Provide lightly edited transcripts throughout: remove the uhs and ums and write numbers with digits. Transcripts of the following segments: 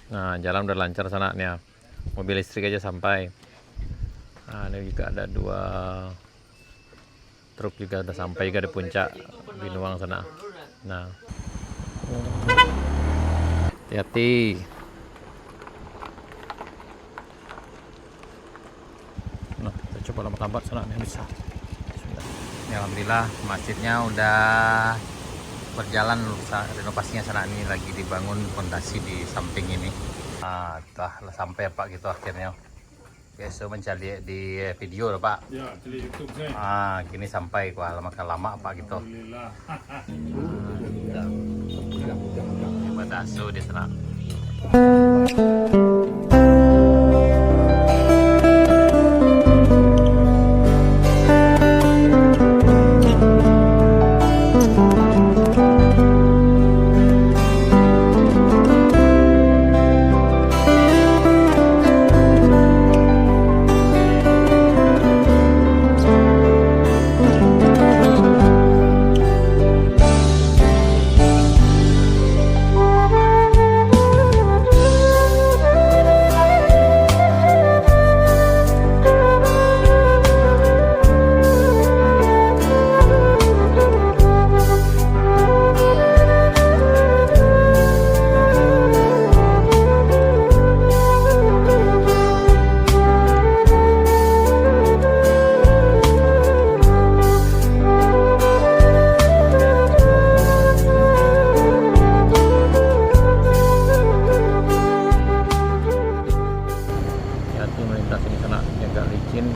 Nah, jalan udah lancar sana nih ya. Mobil listrik aja sampai. Nah, ini juga ada 2 truk juga udah sampai juga di puncak Binuang sana. Nah, hati-hati. Nah, kita coba lambat-lambat sana nih bisa. Ya, alhamdulillah masjidnya udah berjalan, renovasinya sana ini lagi dibangun fondasi di samping ini. Nah, telah sampai Pak gitu akhirnya. Biasa mencari di video loh Pak. Ya, di YouTube saya. Gini sampai lama Pak gitu. Alhamdulillah. Pada asu di sana.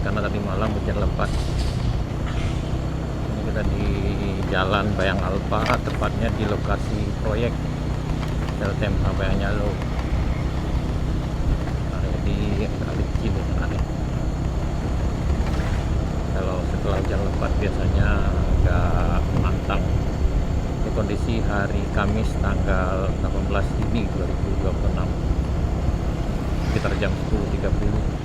Karena tadi malam hujan lebat. Ini kita di Jalan Bayang Alfa, tepatnya di lokasi proyek Teltemha Bayang Nyalo. Di licin di sana nih. Kalau setelah hujan lebat biasanya agak menantang. Ini kondisi hari Kamis tanggal 18 Juni 2026 sekitar jam 10.30.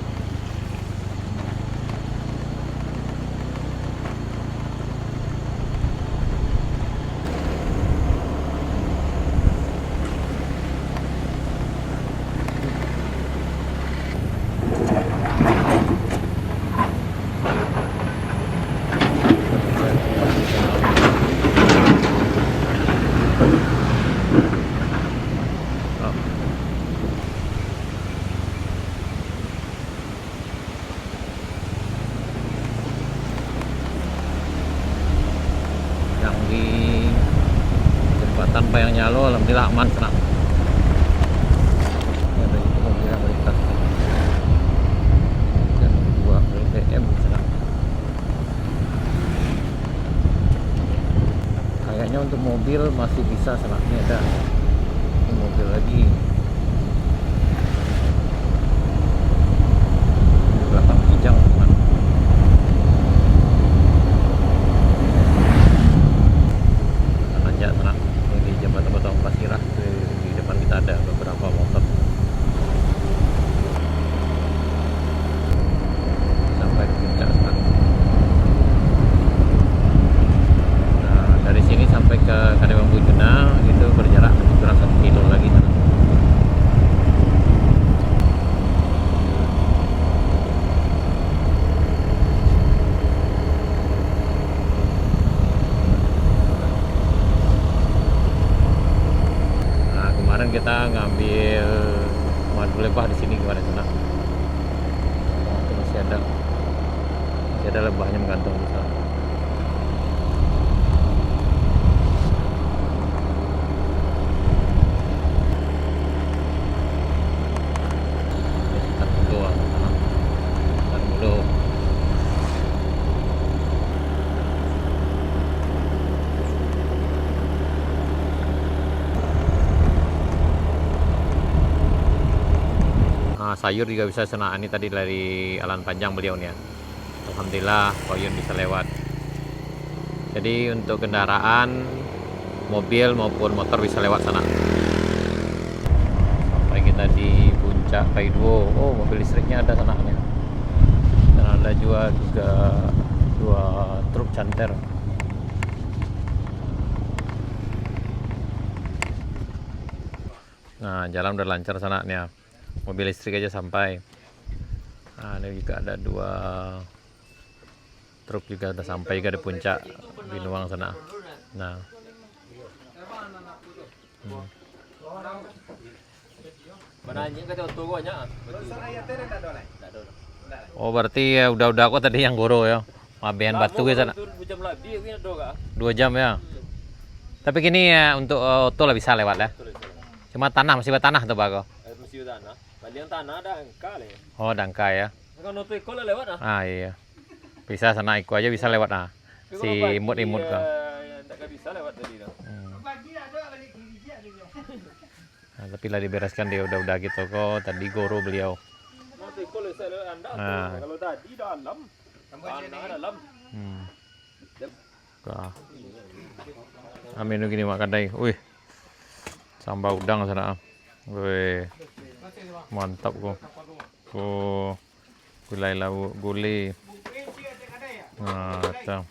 Yang di jembatan Bayang Nyalo alhamdulillah aman tenang. Ada itu mobil yang melintas dan 2 BTM tenang. Kayaknya untuk mobil masih bisa senangnya ada. Ini mobil lagi. Di belakang kijang teman. Nanjak tenang. Ini di jembatan Potong Pasirah di depan kita ada beberapa motor. Sampai di puncak tenang. Nah, dari sini sampai ke Kadewang Bujuna itu berjarak kurang 1 kilo lagi tenang. Kemarin kita ngambil madu lebah di sini kemarin sana. Itu masih ada lebahnya menggantung di sana. Tar dulu. Sayur juga bisa sana. Ini tadi dari Alan Panjang beliau nih ya. Alhamdulillah koyun bisa lewat. Jadi untuk kendaraan mobil maupun motor bisa lewat sana. Sampai kita di puncak Paiduo. Oh, mobil listriknya ada sananya. Dan ada juga 2 truk canter. Nah, jalan udah lancar sana nih ya. Mobil listrik aja sampai. Nah, ini juga ada 2 truk juga udah sampai juga di puncak Binuang sana. Nah, oh berarti ya udah aku tadi yang goro ya. Mabean batu ke sana. 2 jam ya. Tapi gini ya untuk auto lah bisa lewat ya. Cuma tanah masih tanah tuh Bako. Masih tanah. Balian tanah ada angka le. Oh, dangka ya. Kan auto iko lewat ah. Ah iya. Bisa sana Iko aja bisa lewat nah. Si imut-imut kok. Enggak bisa lewat tadi dah. Nah, tapi lah dibereskan dia udah gitu kok tadi goro beliau. Auto iko lewat Anda. Kalau tadi dalam. Tanah dalam. Kah. Amin gini makan dai. Wih. Sambal udang sana. Wih. Mantap kok. Kok gulai lauk, gulai. Nah, tuh.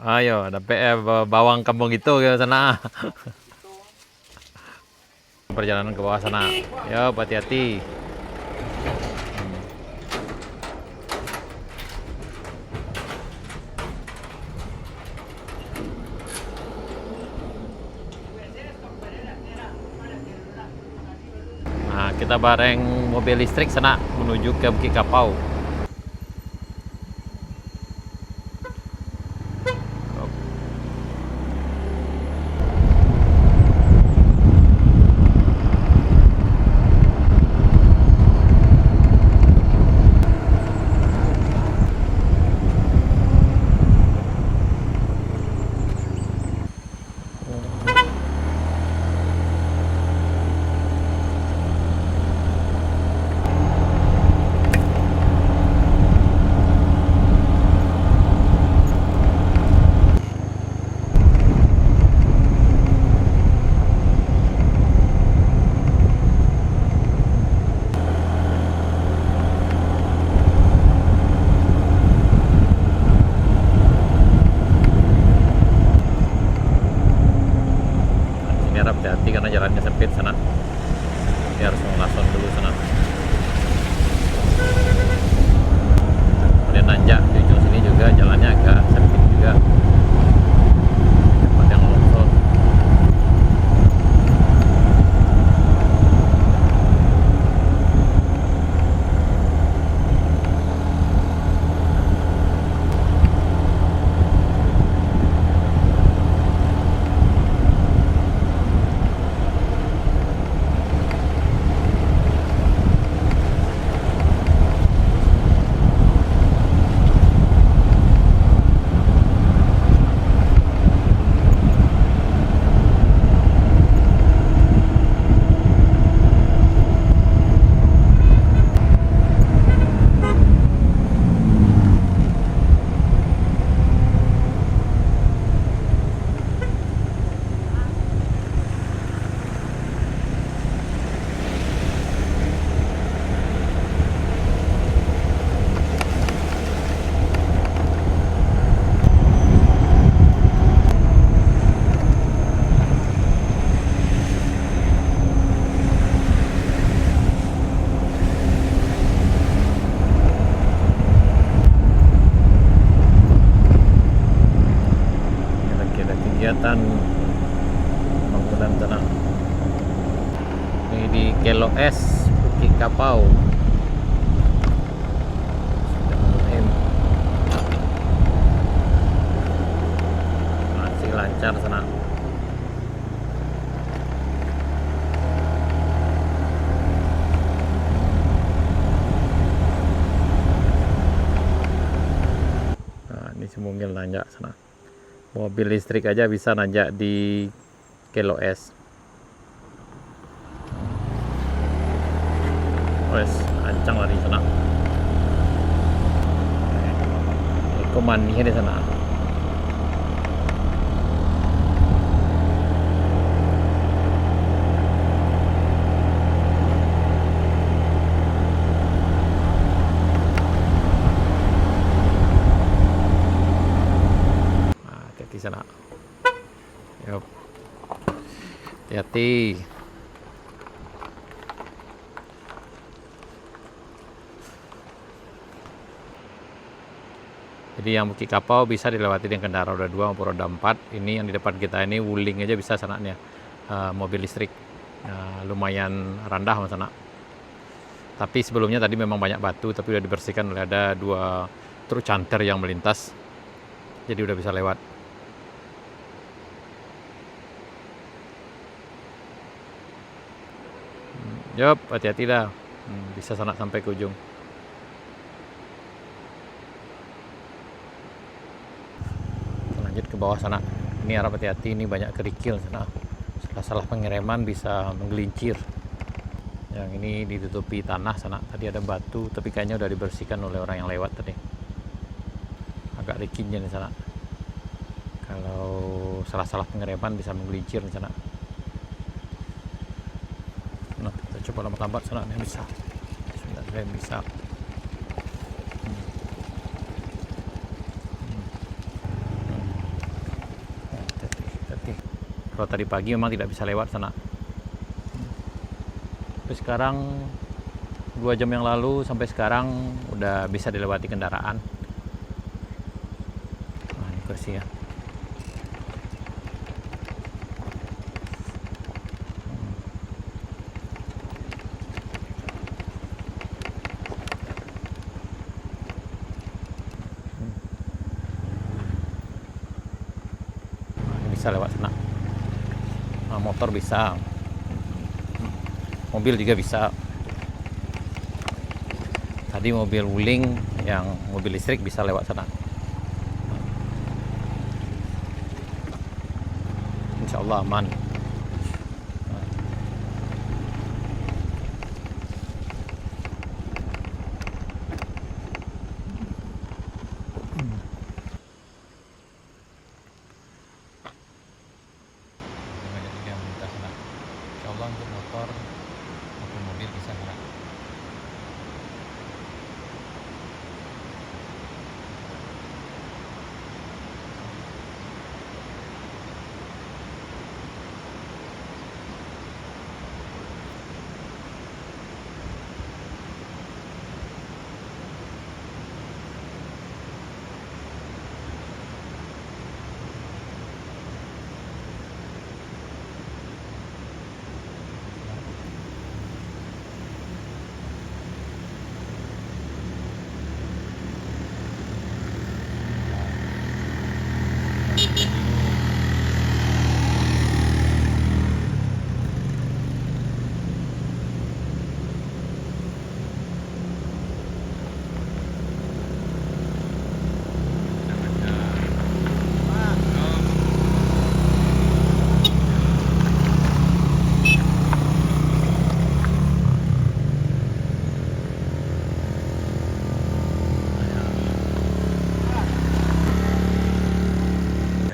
Ayo, ada bawang kampung itu ke sana. Perjalanan ke bawah sana. Yo, hati-hati. Nah, kita bareng mobil listrik sana menuju ke Bukit Kapau. Hati-hati karena jalannya sempit sana. Dia harus ngelason dulu sana. Kemudian nanjak di ujung sini juga jalannya agak sempit juga. Tempat yang longsor. Kegiatan bangunan tanah ini di Kelo S Bukit Kapau. Masih lancar sana. Nah, ini semungil nanjak sana. Mobil listrik aja bisa nanjak di Kelo S. Wes, ancang lah di sana. Komaninya di sana. Yup. Hati-hati. Jadi yang Bukit Kapau bisa dilewati dengan kendaraan roda 2 maupun roda 4. Ini yang di depan kita ini wuling aja bisa sanaknya, mobil listrik. Lumayan rendah mas anak. Tapi sebelumnya tadi memang banyak batu, tapi udah dibersihkan oleh ada 2 truk canter yang melintas. Jadi udah bisa lewat. Yup, hati-hati dah. Bisa sanak sampai ke ujung. Lanjut ke bawah sana. Ini harap hati-hati, ini banyak kerikil sana. Salah pengereman bisa menggelincir. Yang ini ditutupi tanah sana. Tadi ada batu, tapi kayaknya udah dibersihkan oleh orang yang lewat tadi. Agak licinnya di sana. Kalau salah pengereman bisa menggelincir di sana. Nah, kita coba lambat-lambat sana, ini bisa. Sebentar bisa. Kalau tadi pagi memang tidak bisa lewat sana. Tapi sekarang 2 jam yang lalu sampai sekarang udah bisa dilewati kendaraan. Nah, ini kursi ya. Nah, ini bisa lewat sana. Nah, motor bisa, mobil juga bisa. Tadi mobil wuling yang mobil listrik bisa lewat sana. Insya Allah aman. Insya Allah untuk motor maupun mobil bisa sana.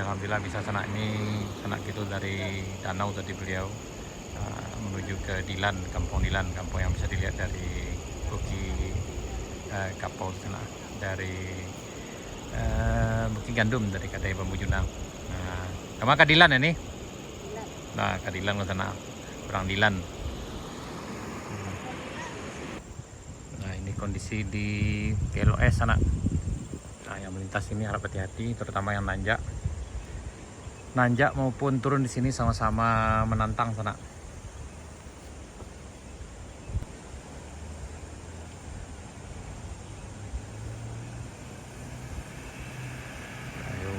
Alhamdulillah bisa sanak gitu dari danau tadi beliau menuju ke Dilan, kampung Dilan, kampung yang bisa dilihat dari Bukit Kapau sana, dari Bukit Gandum dari Kadai Bambu Junang. Nah, kemana ke Dilan ini? Nah, ke Dilan ke sana, perang Dilan. Nah, ini kondisi di KLOS sana. Nah, yang melintas ini harap hati-hati, terutama yang nanjak maupun turun di sini sama-sama menantang sana. Ayo.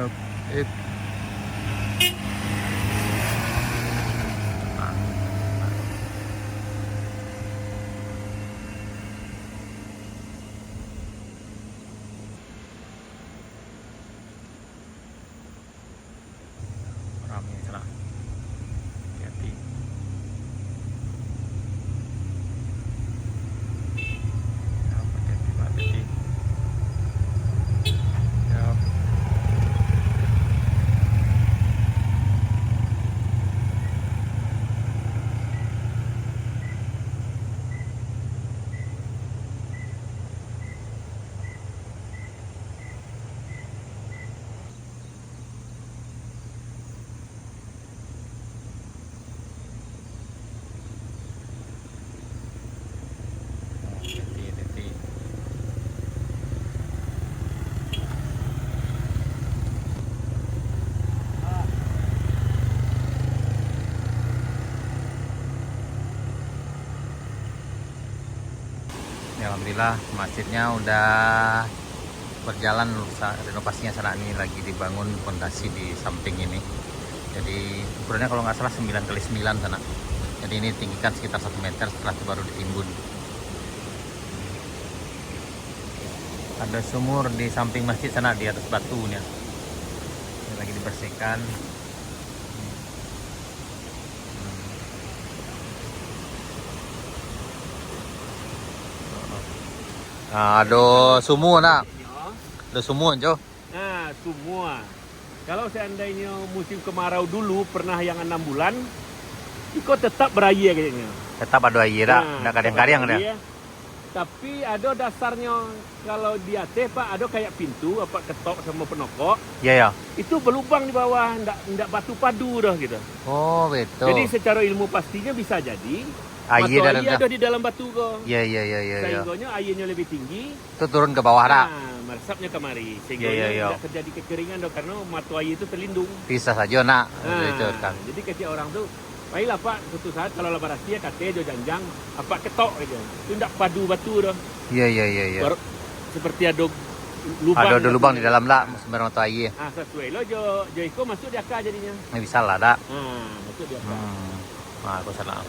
Oke. Ramai sana. Hati-hati. Hati-hati. Ya. alhamdulillah masjidnya udah berjalan renovasinya sana, ini lagi dibangun fondasi di samping ini. Jadi ukurannya kalau nggak salah 9x9 sana. Jadi ini tinggikan sekitar 1 meter, setelah itu baru ditimbun. Ada sumur di samping masjid sana, di atas batunya. Ini lagi dibersihkan. Nah, ada sumur nak. Ada sumur jo. Nah, semua. Kalau seandainya musim kemarau dulu pernah yang 6 bulan, itu tetap berair kayaknya. Tetap ada air dah. Nggak kadang-kadang dah. Berair. Tapi ada dasarnya kalau di atas Pak, ada kayak pintu apa ketok sama penokok. Iya ya. Itu berlubang di bawah, ndak batu padu dah gitu. Oh betul. Jadi secara ilmu pastinya bisa jadi Air batu dah. ada di dalam batu kok. Iya iya iya iya. Sehingga airnya lebih tinggi. Itu turun ke bawah dah. Nah, meresapnya kemari. Sehingga Iya. tidak terjadi kekeringan dong, karena mata air itu terlindung. Bisa saja nak. Nah, Itu kan. jadi ketika orang tuh, baiklah Pak, suatu saat kalau lebarasi ya kate do janjang, apa ketok aja. Itu ndak padu batu dong. Iya iya iya iya. Seperti ada lubang. Ada lubang di dalam lah sembarang mata air. Ah, sesuai lo jo iko masuk di akar jadinya. Ini bisa lah dah. Nah, masuk di akar. Nah, aku salah.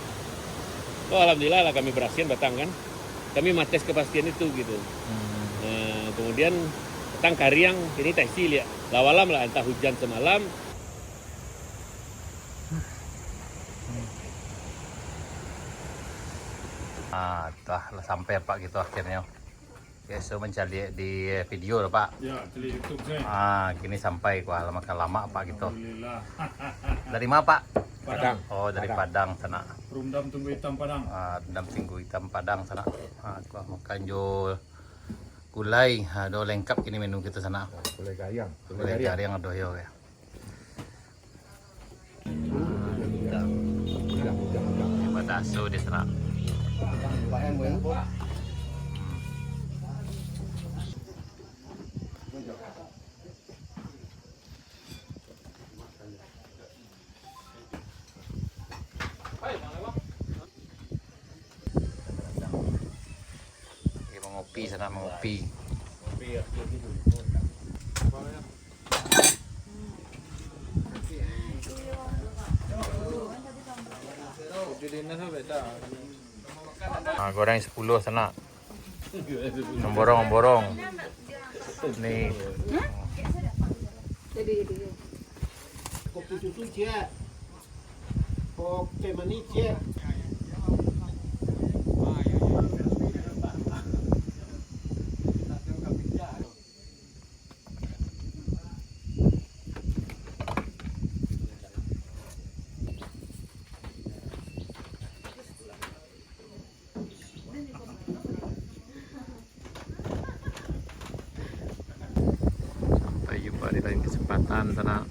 Oh, alhamdulillah lah kami berhasil batang kan. Kami mates kepastian itu gitu. Nah, kemudian petang kariang ini tekstil ya. Lawalam lah entah hujan semalam. Ah, lah sampai Pak gitu akhirnya. Biasa mencari di video lah Pak. Ya, di YouTube saya. Ah, kini sampai ku lama Pak gitu. Alhamdulillah. Dari mana Pak? Padang. Oh, dari Padang sana. Rundam tunggu hitam Padang. Ah, dendam tinggu hitam Padang sana. Ah, aku makan jo gulai. Ada lengkap kini menu kita sana. Boleh gayang. Gulai garing ada yo ya. Pada asu di sana. Mengopi sana mengopi. Nah, goreng 10 sana. Memborong. Nih. Kopi susu cek, kopi manis cek. Sampai jumpa di lain kesempatan sana.